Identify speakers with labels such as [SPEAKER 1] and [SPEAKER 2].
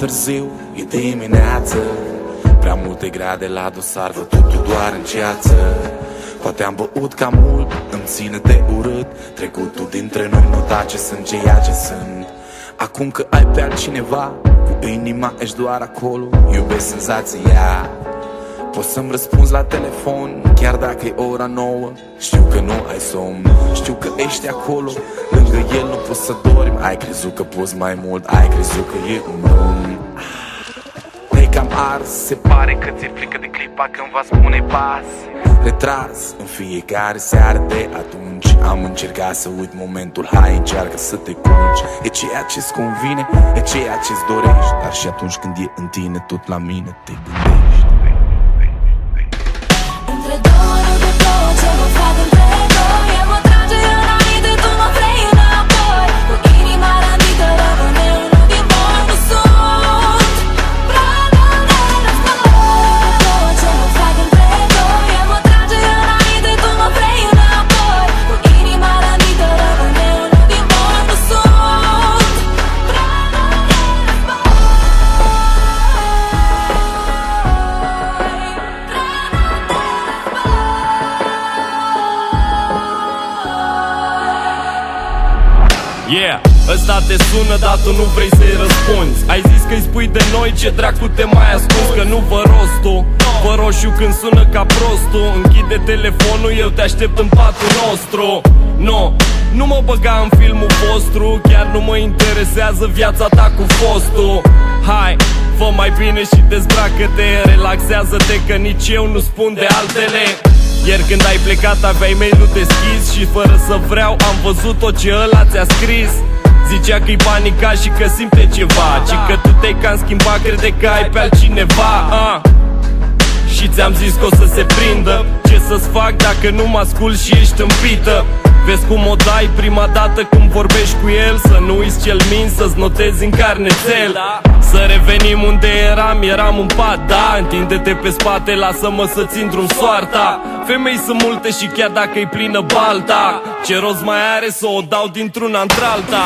[SPEAKER 1] târziu, e dimineață. Prea multe grade la dosar, văd totul doar în ceață. Poate am băut cam mult, îmi ține de urât. Trecutul dintre noi nu tace, sunt ceea ce sunt. Acum că ai pe altcineva, cu inima ești doar acolo. Iubesc senzația. Poți să-mi răspunzi la telefon, chiar dacă e ora 9. Știu că nu ai somn, știu că ești acolo. Lângă el nu poți să dormi. Ai crezut că poți mai mult, ai crezut că e un drum. Te-ai cam ars, se pare că ți-e frică de clipa când va spune pas. Retras în fiecare seară de atunci. Am încercat să uit momentul, hai încearcă să te culci. E ceea ce-ți convine, e ceea ce-ți dorești. Dar și atunci când e în tine, tot la mine te gândești.
[SPEAKER 2] Între două nu te plouă, ce mă fac între doi. Eu mă trage înainte, tu mă vrei înapoi. Cu inima rănită rămâne unul din voi. Nu sunt pradă de război. Ce mă fac între doi. Eu mă trage înainte, tu mă vrei înapoi. Cu inima rănită rămâne unul din voi. Nu sunt pradă de război.
[SPEAKER 3] Yeah, ăsta te sună, dar tu nu vrei să-i răspunzi. Ai zis că-i spui de noi, ce dracu te mai ascunzi? Că nu vă rostul, vă roșiu când sună ca prostul. Închide telefonul, eu te aștept în patul nostru. No, nu mă băga în filmul vostru, chiar nu mă interesează viața ta cu fostul. Hai, fă mai bine și dezbracă-te, relaxează-te că nici eu nu spun de altele. Ieri când ai plecat aveai mail-ul deschis și fără să vreau am văzut tot ce ăla ți-a scris. Zicea că-i panicat și că simte ceva, ci că tu te-ai cam schimbat, crede că ai pe altcineva. Și ți-am zis că o să se prindă. Ce să-ți fac dacă nu mă ascult și ești împită? Vezi cum o dai prima dată când vorbești cu el. Să nu uiți ce-l minți, să-ți notezi în carnețel. Să revenim unde eram în pat, da. Întinde-te pe spate, lasă-mă să-ți intru-n soarta. Femei sunt multe și chiar dacă-i plină balta, ce rost mai are să o dau dintr-una într-alta?